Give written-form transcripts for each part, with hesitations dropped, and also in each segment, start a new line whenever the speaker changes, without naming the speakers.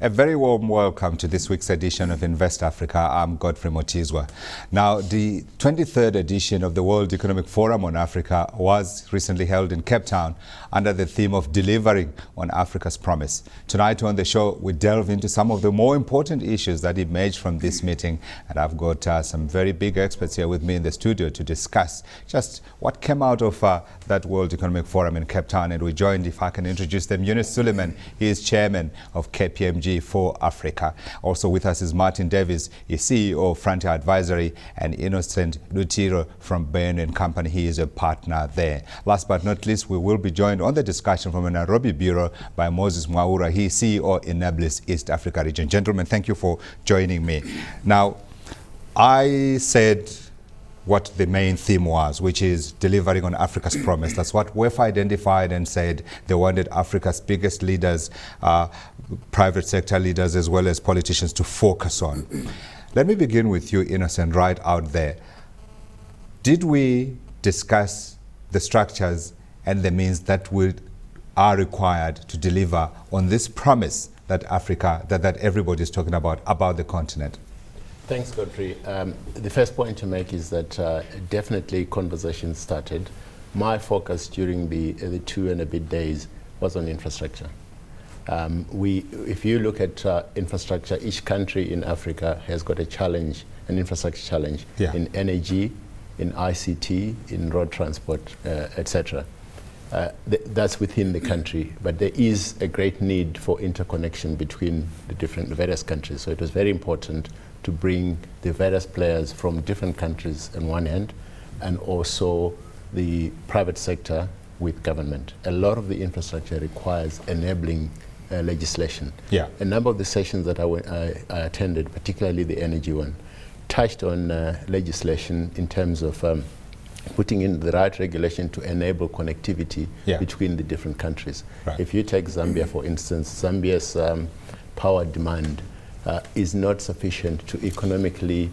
A very warm welcome to this week's edition of Invest Africa. I'm Godfrey Motizwa. Now, the 23rd edition of the World Economic Forum on Africa was recently held in Cape Town under the theme of delivering on Africa's promise. Tonight on the show, we delve into some of the more important issues that emerged from this meeting, and I've got some very big experts here with me in the studio to discuss just what came out of that World Economic Forum in Cape Town. And we're joined, if I can introduce them, Yunus Suleiman. He is chairman of KPMG for Africa. Also with us is Martin Davies, is CEO of Frontier Advisory, and Innocent Lutiro from Bain & Company. He is a partner there. Last but not least, we will be joined on the discussion from a Nairobi bureau by Moses Mwaura. He is CEO in Nablus East Africa region. Gentlemen, thank you for joining me. Now, I said what the main theme was, which is delivering on Africa's promise. That's what WEF identified and said they wanted Africa's biggest leaders, private sector leaders, as well as politicians to focus on. Let me begin with you, Innocent, right out there. Did we discuss the structures and the means that are required to deliver on this promise that Africa, that everybody is talking about the continent?
Thanks, Godfrey. The first point to make is that definitely conversations started. My focus during the 2 and a bit days was on infrastructure. If you look at infrastructure, each country in Africa has got a challenge, an infrastructure challenge, in energy, in ICT, in road transport, etc. That's within the country, but there is a great need for interconnection between the various countries. So it was very important to bring the various players from different countries on one end, and also the private sector with government. A lot of the infrastructure requires enabling legislation.
Yeah.
A number of the sessions that I attended, particularly the energy one, touched on legislation in terms of putting in the right regulation to enable connectivity between the different countries.
Right.
If you take Zambia, for instance, Zambia's power demand is not sufficient to economically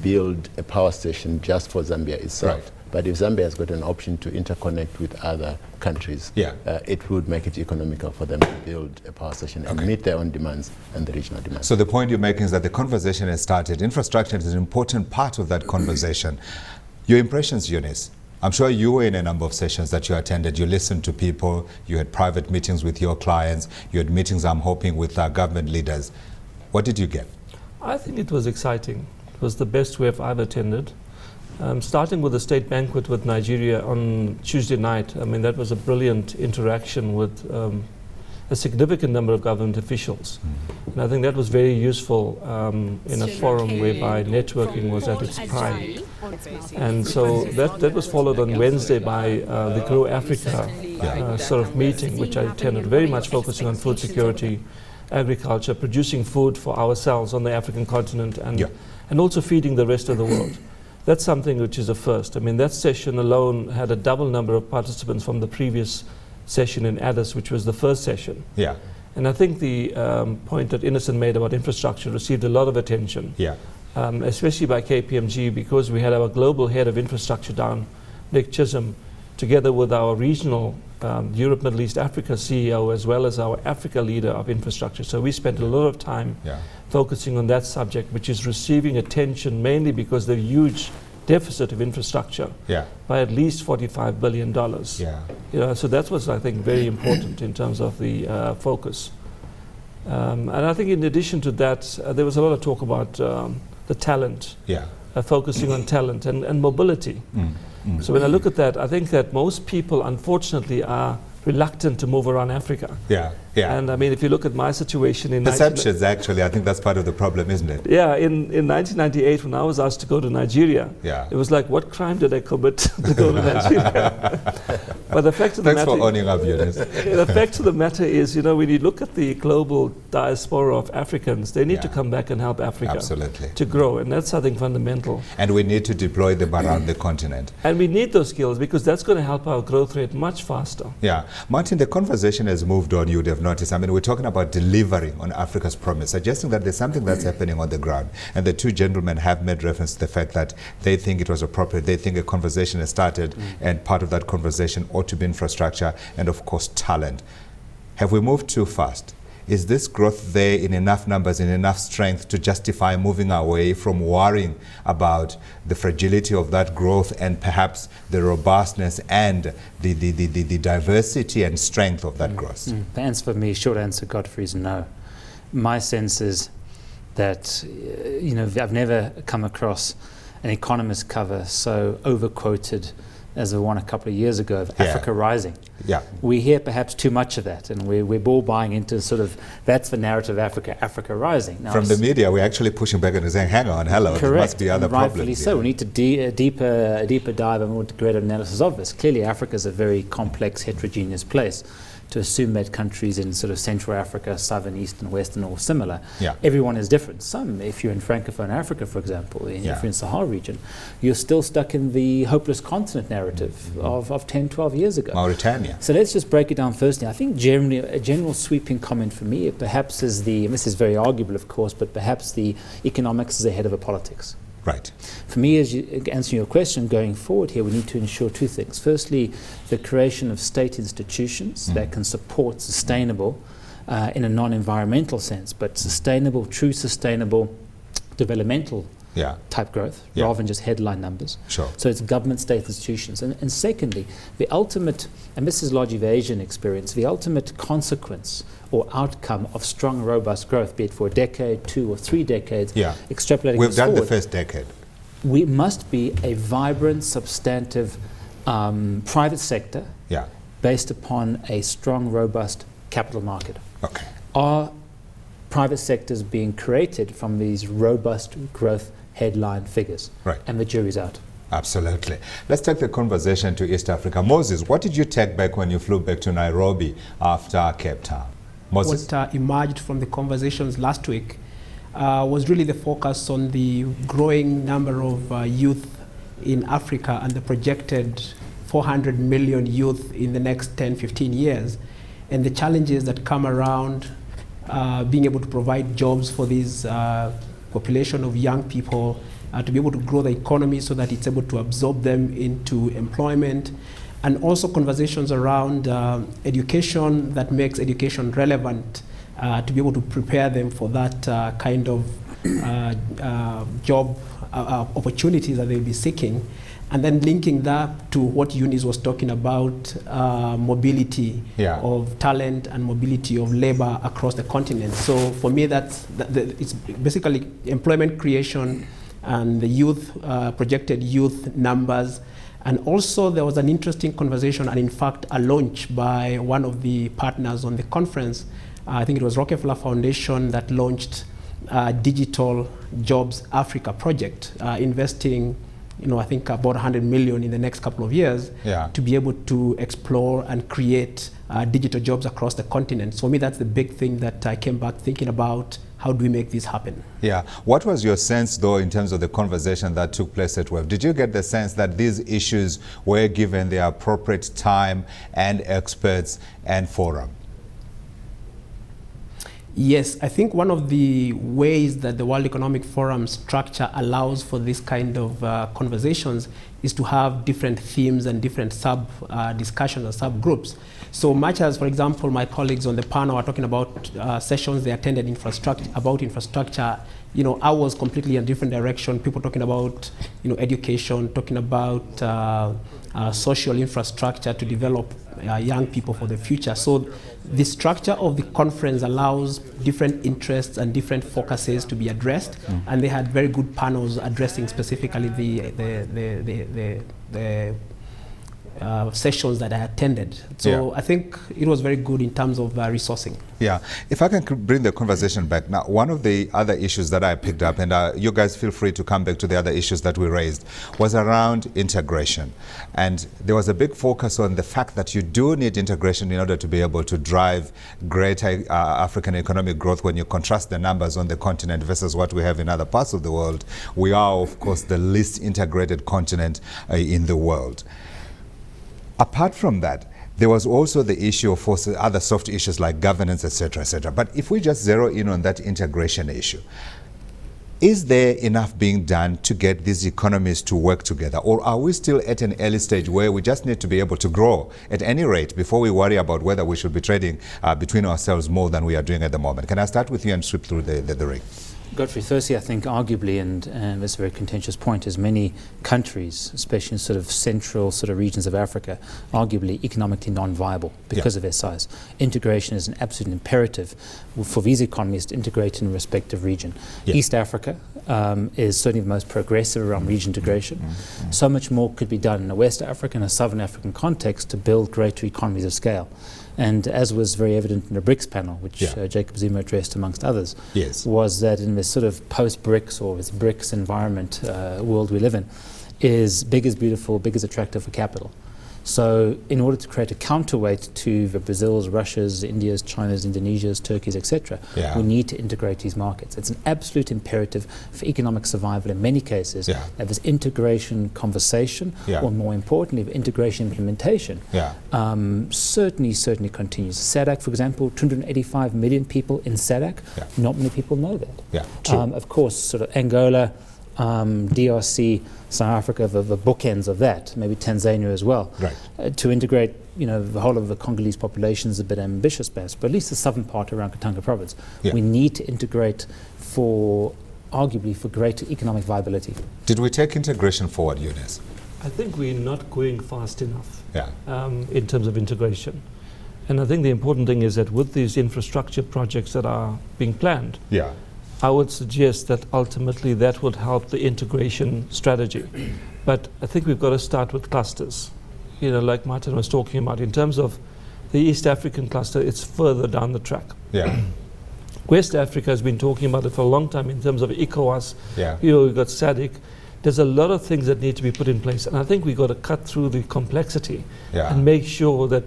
build a power station just for Zambia itself.
Right.
But if Zambia has got an option to interconnect with other countries, it would make it economical for them to build a power station and meet their own demands and the regional demands.
So the point you're making is that the conversation has started. Infrastructure is an important part of that conversation. Your impressions, Eunice? I'm sure you were in a number of sessions that you attended. You listened to people, you had private meetings with your clients, you had meetings, I'm hoping, with government leaders. What did you get?
I think it was exciting. It was the best WEF I've attended. Starting with the state banquet with Nigeria on Tuesday night, I mean, that was a brilliant interaction with a significant number of government officials. And I think that was very useful in a forum whereby networking was at its prime. And so that was followed on Wednesday by the Grow Africa sort of meeting, which I attended, very much focusing on food security, agriculture, producing food for ourselves on the African continent, and also feeding the rest of the world. That's something which is a first. I mean, that session alone had a double number of participants from the previous session in Addis, which was the first session.
Yeah.
And I think the point that Innocent made about infrastructure received a lot of attention, especially by KPMG, because we had our global head of infrastructure down, Nick Chisholm, together with our regional Europe, Middle East, Africa CEO, as well as our Africa leader of infrastructure. So we spent a lot of time focusing on that subject, which is receiving attention mainly because the huge deficit of infrastructure by at least $45 billion. So that was, I think, very important in terms of the focus. And I think in addition to that, there was a lot of talk about the talent, focusing on talent and mobility. So when I look at that, I think that most people, unfortunately, are reluctant to move around Africa. And I mean, if you look at my situation in
perceptions, actually, I think that's part of the problem, isn't it?
Yeah, in 1998, when I was asked to go to Nigeria, it was like, what crime did I commit to go to Nigeria? But the fact of the matter,
thanks for owning up, Eunice.
The fact of the matter is, you know, when you look at the global diaspora of Africans, they need to come back and help Africa to grow, and that's, I think, fundamental.
And we need to deploy them around the continent.
And we need those skills because that's going to help our growth rate much faster.
Yeah, Martin, the conversation has moved on. You would have noticed. I mean, we're talking about delivering on Africa's promise, suggesting that there's something that's happening on the ground. And the two gentlemen have made reference to the fact that they think it was appropriate. They think a conversation has started, and part of that conversation ought to be infrastructure and, of course, talent. Have we moved too fast? is this growth there in enough numbers, in enough strength to justify moving away from worrying about the fragility of that growth and perhaps the robustness and the diversity and strength of that growth?
The answer for me, short answer, Godfrey, is no. My sense is that, I've never come across an Economist cover so overquoted as the one a couple of years ago of Africa Rising.
Yeah.
We hear perhaps too much of that, and we're all buying into sort of, that's the narrative of Africa Rising. Now,
from the media, we're actually pushing back and saying, hang on, hello,
correct,
there must be other
rightfully
problems
so.
here.
We need to a deeper dive and more greater analysis of this. Clearly, Africa is a very complex, heterogeneous place. To assume that countries in sort of Central Africa, Southern, Eastern, Western, or similar, everyone is different. Some, if you're in Francophone Africa, for example, if you're in Sahel region, you're still stuck in the hopeless continent narrative of 10, 12 years ago.
Mauritania.
So let's just break it down firstly. I think generally, a general sweeping comment for me, perhaps is and this is very arguable, of course, but perhaps the economics is ahead of the politics.
Right.
For me, as you answer your question, going forward here, we need to ensure two things. Firstly, the creation of state institutions that can support sustainable, in a non-environmental sense, but sustainable, true sustainable developmental type growth, rather than just headline numbers.
Sure.
So it's government state institutions. And secondly, the ultimate, and this is largely the Asian experience, the ultimate consequence or outcome of strong, robust growth, be it for a decade, 2 or 3 decades, extrapolating
We've done
forward,
the first decade.
we must be a vibrant, substantive private sector based upon a strong, robust capital market.
Okay.
Are private sectors being created from these robust growth headline figures?
Right.
And the jury's out.
Absolutely. Let's take the conversation to East Africa. Moses, what did you take back when you flew back to Nairobi after Cape Town? Moses?
What emerged from the conversations last week was really the focus on the growing number of youth in Africa and the projected 400 million youth in the next 10, 15 years, and the challenges that come around being able to provide jobs for this population of young people, to be able to grow the economy so that it's able to absorb them into employment, and also conversations around education that makes education relevant, to be able to prepare them for that kind of job opportunities that they'll be seeking. And then linking that to what Eunice was talking about, mobility of talent and mobility of labor across the continent. So for me, it's basically employment creation and the youth, projected youth numbers. And also there was an interesting conversation, and in fact a launch by one of the partners on the conference. I think it was Rockefeller Foundation that launched Digital Jobs Africa project, investing I think about 100 million in the next couple of years to be able to explore and create digital jobs across the continent. So for me, that's the big thing that I came back thinking about. How do we make this happen? Yeah.
What was your sense, though, in terms of the conversation that took place at WEF? Did you get the sense that these issues were given the appropriate time and experts and forum?
Yes, I think one of the ways that the World Economic Forum structure allows for this kind of conversations is to have different themes and different discussions and subgroups. So much as, for example, my colleagues on the panel are talking about sessions they attended about infrastructure, I was completely in a different direction. People talking about, education, talking about social infrastructure to develop young people for the future. So the structure of the conference allows different interests and different focuses to be addressed, and they had very good panels addressing specifically the sessions that I attended. So I think it was very good in terms of resourcing.
Yeah, if I can bring the conversation back. Now, one of the other issues that I picked up, and you guys feel free to come back to the other issues that we raised, was around integration. And there was a big focus on the fact that you do need integration in order to be able to drive greater African economic growth. When you contrast the numbers on the continent versus what we have in other parts of the world, we are, of course, the least integrated continent in the world. Apart from that, there was also the issue of other soft issues like governance, etc., etc. But if we just zero in on that integration issue, Is there enough being done to get these economies to work together? Or are we still at an early stage where we just need to be able to grow at any rate before we worry about whether we should be trading between ourselves more than we are doing at the moment? Can I start with you and sweep through the ring?
Godfrey, firstly, I think arguably, and that's a very contentious point, is many countries, especially in sort of central sort of regions of Africa, arguably economically non-viable because of their size. Integration is an absolute imperative for these economies to integrate in a respective region. East Africa is certainly the most progressive around region integration. So much more could be done in a West African and a Southern African context to build greater economies of scale. And as was very evident in the BRICS panel, which Jacob Zuma addressed amongst others, was that in this sort of post-BRICS or this BRICS environment world we live in, is big is beautiful, big is attractive for capital. So in order to create a counterweight to the Brazils, Russias, Indias, Chinas, Indonesias, Turkeys, etc., we need to integrate these markets. It's an absolute imperative for economic survival in many cases that this integration conversation, or more importantly, the integration implementation, certainly continues. SADC, for example, 285 million people in SADC, not many people know that. Of course, sort of Angola, DRC, South Africa, the bookends of that, maybe Tanzania as well. To integrate, the whole of the Congolese population is a bit ambitious, perhaps, but at least the southern part around Katanga province. We need to integrate arguably for greater economic viability.
Did we take integration forward, Eunice?
I think we're not going fast enough in terms of integration. And I think the important thing is that with these infrastructure projects that are being planned, I would suggest that ultimately that would help the integration strategy. But I think we've got to start with clusters. Like Martin was talking about, in terms of the East African cluster, it's further down the track. West Africa has been talking about it for a long time in terms of ECOWAS. We've got SADC. There's a lot of things that need to be put in place. And I think we've got to cut through the complexity and make sure that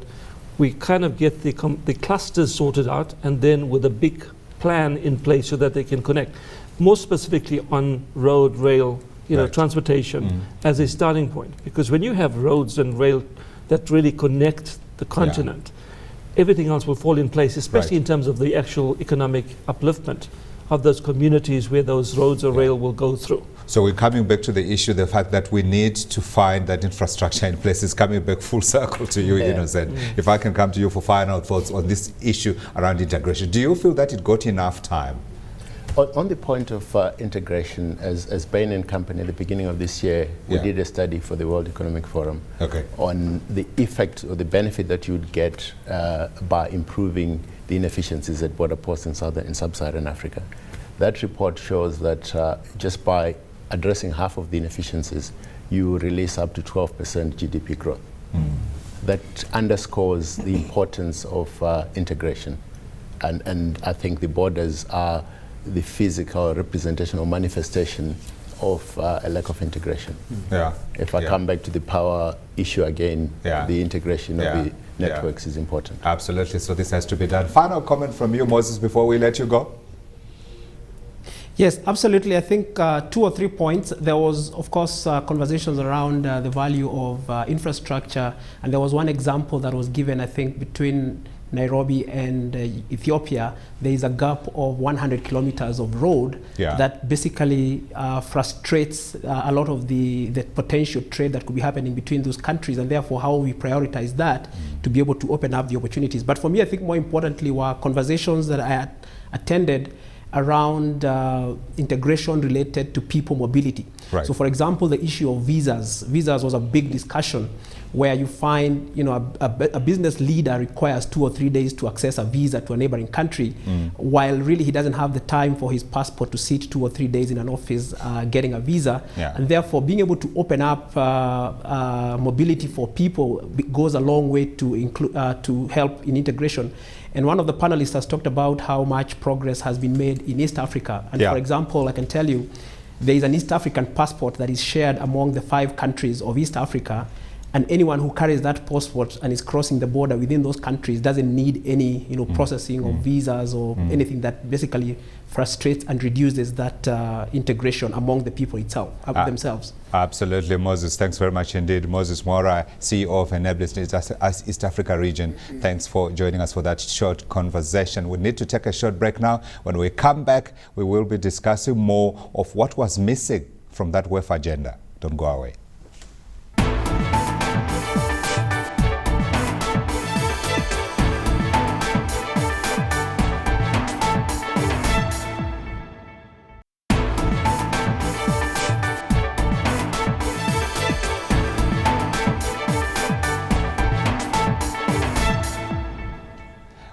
we kind of get the clusters sorted out, and then with a big plan in place so that they can connect, more specifically on road, rail, transportation as a starting point. Because when you have roads and rail that really connect the continent, everything else will fall in place, especially in terms of the actual economic upliftment of those communities where those roads or rail will go through.
So we're coming back to the issue, the fact that we need to find that infrastructure in place. Is coming back full circle to you, Innocent. If I can come to you for final thoughts on this issue around integration. Do you feel that it got enough time?
On the point of integration, as Bain and Company at the beginning of this year, we did a study for the World Economic Forum on the effect or the benefit that you would get by improving the inefficiencies at border posts in sub-Saharan Africa. That report shows that just by addressing half of the inefficiencies, you release up to 12% GDP growth. That underscores the importance of integration. And I think the borders are the physical representation or manifestation of a lack of integration. If I come back to the power issue again, the integration of the networks is important.
Absolutely, so this has to be done. Final comment from you, Moses, before we let you go.
Yes, absolutely. I think 2 or 3 points. There was, of course, conversations around the value of infrastructure. And there was one example that was given, I think, between Nairobi and Ethiopia. There is a gap of 100 kilometers of road that basically frustrates a lot of the potential trade that could be happening between those countries. And therefore, how we prioritize that to be able to open up the opportunities. But for me, I think more importantly were conversations that I attended around integration related to people mobility. So for example, the issue of visas. Visas was a big discussion where you find, a business leader requires 2 or 3 days to access a visa to a neighboring country, while really he doesn't have the time for his passport to sit 2 or 3 days in an office getting a visa. And therefore, being able to open up mobility for people goes a long way to help in integration. And one of the panelists has talked about how much progress has been made in East Africa. And for example, I can tell you, there is an East African passport that is shared among the 5 countries of East Africa. and anyone who carries that passport and is crossing the border within those countries doesn't need any processing of visas or anything that basically frustrates and reduces that integration among the people themselves.
Absolutely, Moses. Thanks very much indeed. Moses Mwaura, CEO of Enablers East Africa region. Thanks for joining us for that short conversation. We need to take a short break now. When we come back, we will be discussing more of what was missing from that WEF agenda. Don't go away.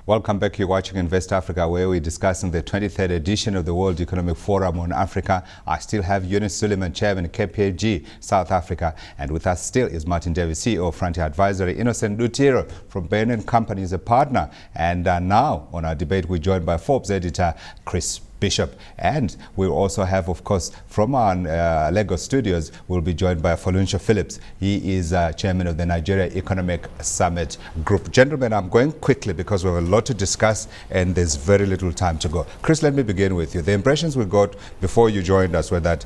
Welcome back. You're watching Invest Africa, where we're discussing the 23rd edition of the World Economic Forum on Africa. I still have Yunus Suleiman, Chairman, KPMG, South Africa. And with us still is Martin Davis, CEO of Frontier Advisory. Innocent Lutiro from Bain & Company is a partner. And now on our debate, we're joined by Forbes editor, Chris Bishop. And we'll also have, of course, from our Lagos studios, we'll be joined by Folunso Phillips. He is chairman of the Nigeria Economic Summit Group. Gentlemen, I'm going quickly because we have a lot to discuss and there's very little time to go. Chris, let me begin with you. The impressions we got before you joined us were that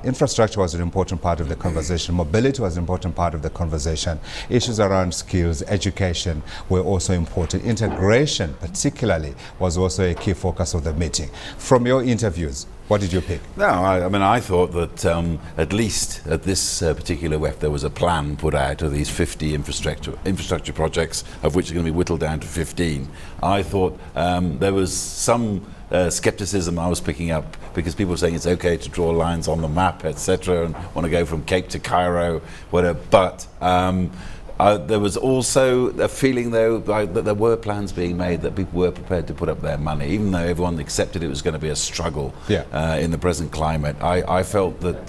infrastructure was an important part of the conversation. Mobility was an important part of the conversation. Issues around skills, education were also important. Integration, particularly, was also a key focus of the meeting. From your interviews, what did you pick?
No, I mean, I thought that at least at this particular WEF, there was a plan put out of these 50 infrastructure projects, of which are going to be whittled down to 15. I thought there was some skepticism I was picking up because people were saying it's okay to draw lines on the map, etc., and want to go from Cape to Cairo, whatever. But there was also a feeling, though, that there were plans being made, that people were prepared to put up their money, even though everyone accepted it was going to be a struggle in the present climate. I felt that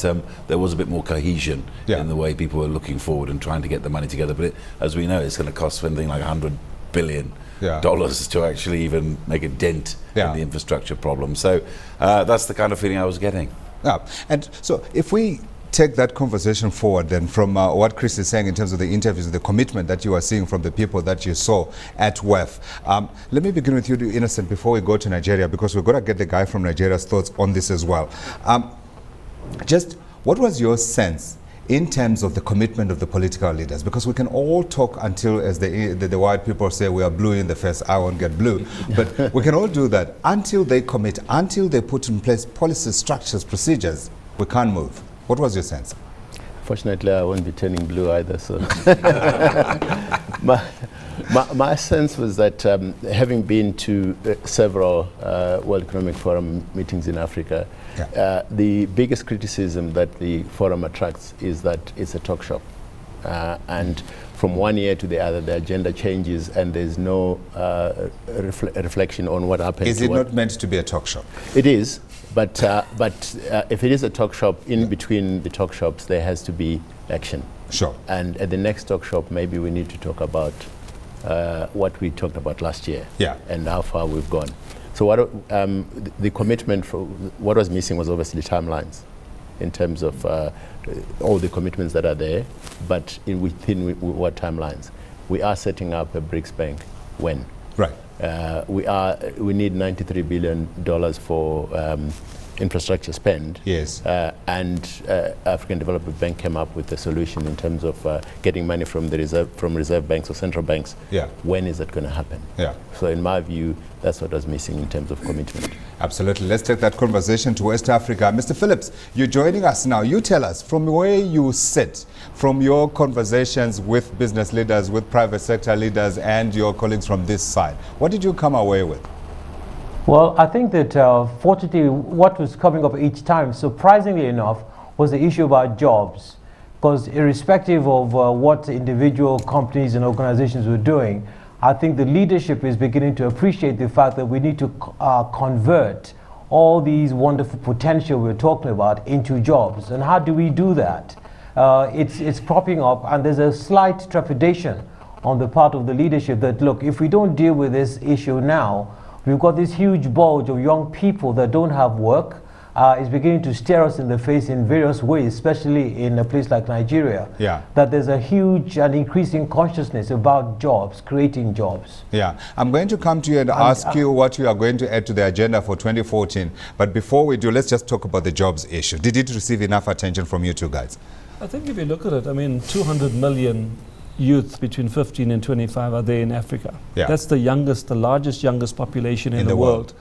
there was a bit more cohesion in the way people were looking forward and trying to get the money together. But as we know, it's going to cost something like $100 billion to actually even make a dent in the infrastructure problem. So that's the kind of feeling I was getting.
Yeah. And so if we take that conversation forward then from what Chris is saying in terms of the interviews, the commitment that you are seeing from the people that you saw at WEF. Let me begin with you, Innocent, before we go to Nigeria, because we've got to get the guy from Nigeria's thoughts on this as well. Just what was your sense in terms of the commitment of the political leaders? Because we can all talk until, as the white people say, we are blue in the face, I won't get blue. But we can all do that until they commit, until they put in place policies, structures, procedures, we can't move. What was your sense?
Fortunately, I won't be turning blue either. So, my sense was that having been to several World Economic Forum meetings in Africa, the biggest criticism that the forum attracts is that it's a talk shop, and from one year to the other, the agenda changes, and there's no reflection on what happened.
Is it not meant to be a talk shop?
It is. But if it is a talk shop, in between the talk shops, there has to be action.
Sure.
And at the next talk shop, maybe we need to talk about what we talked about last year and how far we've gone. So what the commitment for what was missing was obviously timelines in terms of all the commitments that are there, but within what timelines. We are setting up a BRICS bank. When?
Right.
We need $93 billion for infrastructure spend.
Yes.
And African Development Bank came up with a solution in terms of getting money from reserve banks or central banks.
Yeah.
When is that going to happen?
Yeah.
So in my view, that's what was missing in terms of commitment.
Absolutely. Let's take that conversation to West Africa. Mr. Phillips, you're joining us now. You tell us, from where you sit, from your conversations with business leaders, with private sector leaders, and your colleagues from this side, what did you come away with?
Well, I think that fortunately what was coming up each time, surprisingly enough, was the issue about jobs. Because irrespective of what individual companies and organizations were doing, I think the leadership is beginning to appreciate the fact that we need to convert all these wonderful potential we're talking about into jobs. And how do we do that? It's propping up, and there's a slight trepidation on the part of the leadership that, look, if we don't deal with this issue now, we've got this huge bulge of young people that don't have work. is beginning to stare us in the face in various ways, especially in a place like Nigeria. That there's a huge and increasing consciousness about jobs, creating jobs.
I'm going to come to you and ask you what you are going to add to the agenda for 2014. But before we do, let's just talk about the jobs issue. Did it receive enough attention from you two guys?
I think if you look at it, I mean, 200 million youth between 15 and 25 are there in Africa. That's the largest population in the world.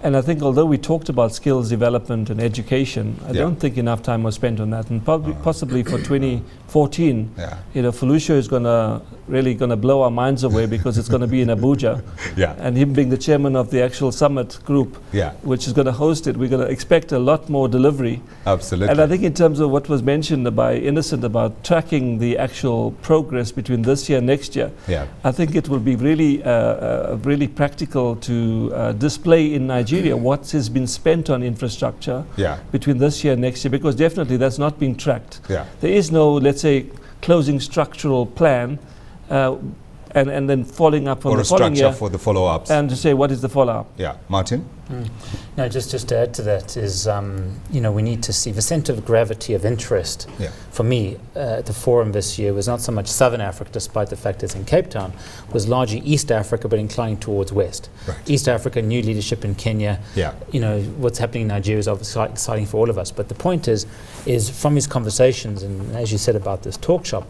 And I think although we talked about skills development and education, I don't think enough time was spent on that. And possibly for 2014, Felucio is really going to blow our minds away because it's going to be in Abuja. And him being the chairman of the actual summit group, which is going to host it, we're going to expect a lot more delivery.
Absolutely.
And I think in terms of what was mentioned by Innocent about tracking the actual progress between this year and next year, I think it will be really, really practical to display in Nigeria what has been spent on infrastructure between this year and next year, because definitely that's not being tracked. There is no, let's say, closing structural plan and then following up on the following year.
Or a structure for the follow-ups.
And to say, what is the follow-up?
Martin?
No, just to add to that is, we need to see the center of gravity of interest. For me, at the forum this year was not so much Southern Africa, despite the fact it's in Cape Town, was largely East Africa, but inclining towards West. East Africa, new leadership in Kenya. What's happening in Nigeria is obviously exciting for all of us. But the point is from his conversations, and as you said about this talk shop,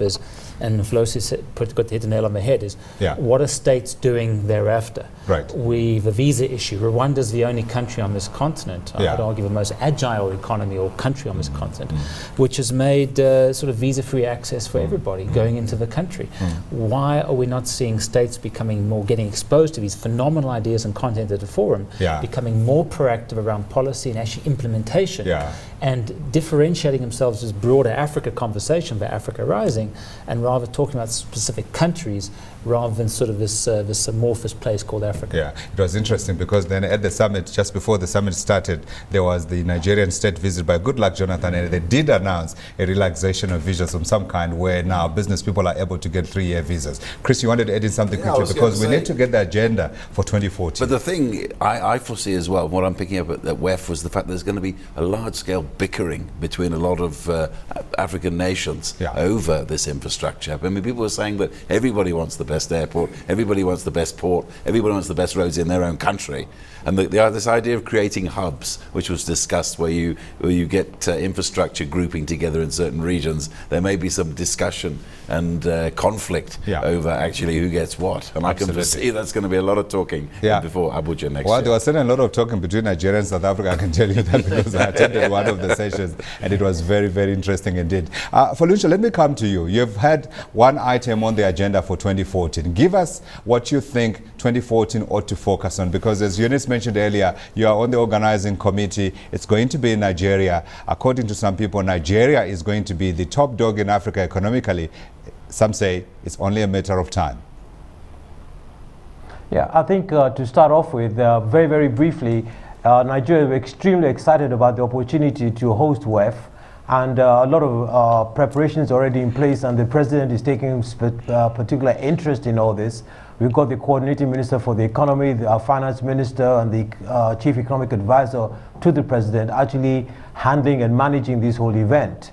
and Felucio got the hit the nail on the head, is what are states doing thereafter? The visa issue. Rwanda's the only country on this continent, I would argue the most agile economy or country on this continent, which has made sort of visa-free access for everybody going into the country. Why are we not seeing states getting exposed to these phenomenal ideas and content at the forum, becoming more proactive around policy and actually implementation, and differentiating themselves as broader Africa conversation, the Africa Rising, and rather talking about specific countries rather than sort of this amorphous place called Africa.
It was interesting because then at the summit, just before the summit started, there was the Nigerian state visit by Goodluck Jonathan, and they did announce a relaxation of visas of some kind where now business people are able to get 3-year visas. Chris, you wanted to add something quickly because we need to get the agenda for 2014.
But the thing I foresee as well, what I'm picking up at WEF, was the fact that there's going to be a large-scale bickering between a lot of African nations over this infrastructure. I mean, people are saying that everybody wants the best airport, everybody wants the best port, everybody wants the best roads in their own country. And this idea of creating hubs, which was discussed, where you get infrastructure grouping together in certain regions, there may be some discussion and conflict over actually who gets what. And I can foresee that's going to be a lot of talking before Abuja next year.
Well, there was certainly a lot of talking between Nigeria and South Africa, I can tell you that, because I attended one of the sessions and it was very, very interesting indeed. Felucio, let me come to you. You've had one item on the agenda for 2014. Give us what you think 2014 ought to focus on, because as Eunice mentioned earlier, you are on the organizing committee. It's going to be in Nigeria. According to some people, Nigeria is going to be the top dog in Africa economically. Some say it's only a matter of time.
I think to start off with, very, very briefly, Nigeria is extremely excited about the opportunity to host WEF, and a lot of preparations already in place, and the president is taking particular interest in all this. We've got the coordinating minister for the economy, the finance minister, and the chief economic advisor to the president actually handling and managing this whole event.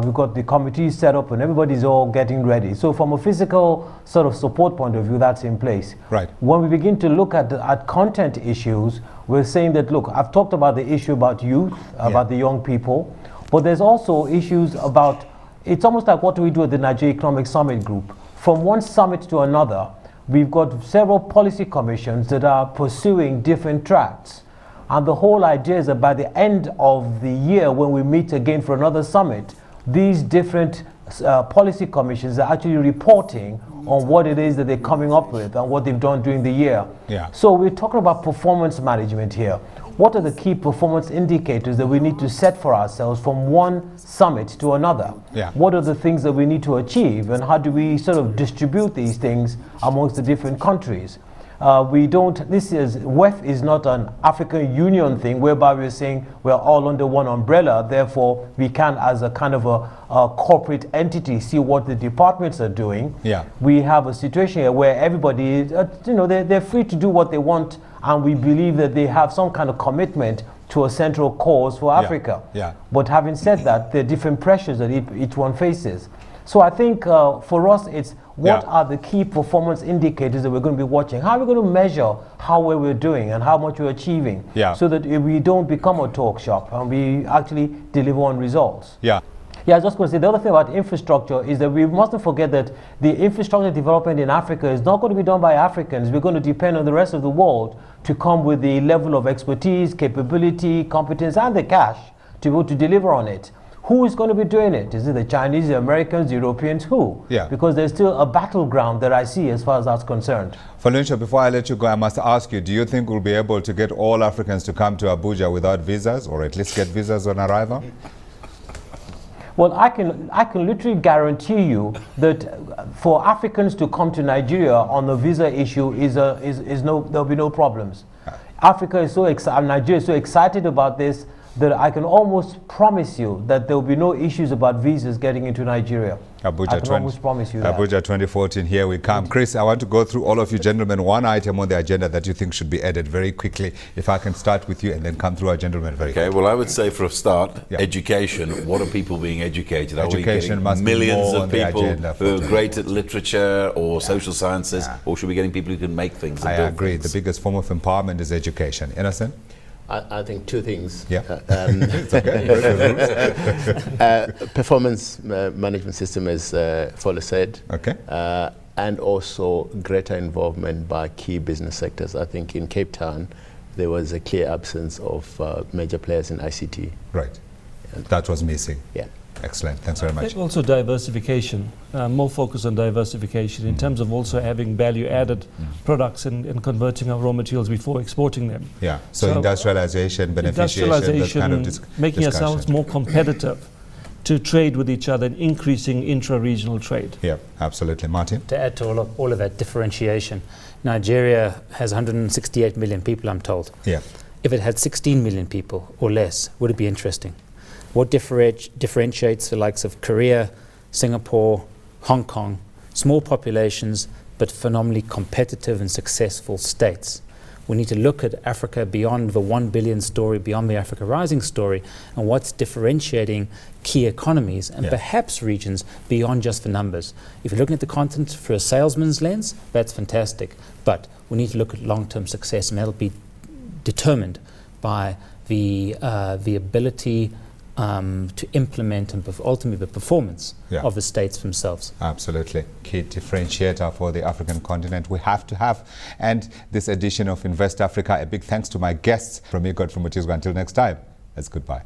We've got the committee set up and everybody's all getting ready. So from a physical sort of support point of view, that's in place. When we begin to look at content issues, we're saying that, look, I've talked about the issue about youth, about the young people, but there's also issues about, it's almost like what do we do at the Nigeria Economic Summit Group? From one summit to another, we've got several policy commissions that are pursuing different tracks. And the whole idea is that by the end of the year, when we meet again for another summit, these different policy commissions are actually reporting on what it is that they're coming up with and what they've done during the year. So we're talking about performance management here. What are the key performance indicators that we need to set for ourselves from one summit to another? What are the things that we need to achieve, and how do we sort of distribute these things amongst the different countries? WEF is not an African Union thing whereby we're saying we're all under one umbrella, therefore we can, as a kind of a corporate entity, see what the departments are doing. We have a situation here where everybody, they're free to do what they want, and we believe that they have some kind of commitment to a central cause for Africa.
Yeah.
But having said that, there are different pressures that each one faces. So I think for us, it's what are the key performance indicators that we're going to be watching? How are we going to measure how well we're doing and how much we're achieving so that we don't become a talk shop and we actually deliver on results?
Yeah,
I was just going to say, the other thing about infrastructure is that we mustn't forget that the infrastructure development in Africa is not going to be done by Africans. We're going to depend on the rest of the world to come with the level of expertise, capability, competence, and the cash to be able to deliver on it. Who is going to be doing it? Is it the Chinese, the Americans, the Europeans? Who?
Yeah.
Because there's still a battleground that I see as far as that's concerned.
Falunsha, before I let you go, I must ask you, do you think we'll be able to get all Africans to come to Abuja without visas, or at least get visas on arrival?
Well, I can literally guarantee you that for Africans to come to Nigeria on the visa issue there'll be no problems. Africa is so excited, Nigeria is so excited about this that I can almost promise you that there will be no issues about visas getting into Nigeria.
Abuja
I can almost promise you that.
Abuja 2014, here we come. Chris, I want to go through all of you gentlemen, one item on the agenda that you think should be added very quickly. If I can start with you and then come through our gentlemen very quickly.
Okay, well, I would say for a start, education. What are people being educated?
Education must
be millions
more
of
on the
people
agenda
who are great at literature or social sciences, or should we be getting people who can make things?
I agree. The biggest form of empowerment is education. Innocent?
I think two things.
Yeah. It's okay.
Performance management system, as Fola said.
Okay.
And also greater involvement by key business sectors. I think in Cape Town, there was a clear absence of major players in ICT.
Right. That was missing.
Yeah.
Excellent. Thanks very much.
Also diversification, more focus on diversification in terms of also having value-added products and converting our raw materials before exporting them.
Yeah, so industrialization, beneficiation, that kind of
making ourselves more competitive to trade with each other and increasing intra-regional trade.
Yeah, absolutely. Martin?
To add to all of that differentiation, Nigeria has 168 million people, I'm told.
Yeah.
If it had 16 million people or less, would it be interesting? What differentiates the likes of Korea, Singapore, Hong Kong, small populations, but phenomenally competitive and successful states? We need to look at Africa beyond the 1 billion story, beyond the Africa Rising story, and what's differentiating key economies and perhaps regions beyond just the numbers. If you're looking at the continent through a salesman's lens, that's fantastic. But we need to look at long-term success, and that'll be determined by the ability to implement and ultimately the performance of the states themselves.
Absolutely. Key differentiator for the African continent we have to have. And this edition of Invest Africa, a big thanks to my guests from me, Godfrey Mutizwa. Until next time, that's goodbye.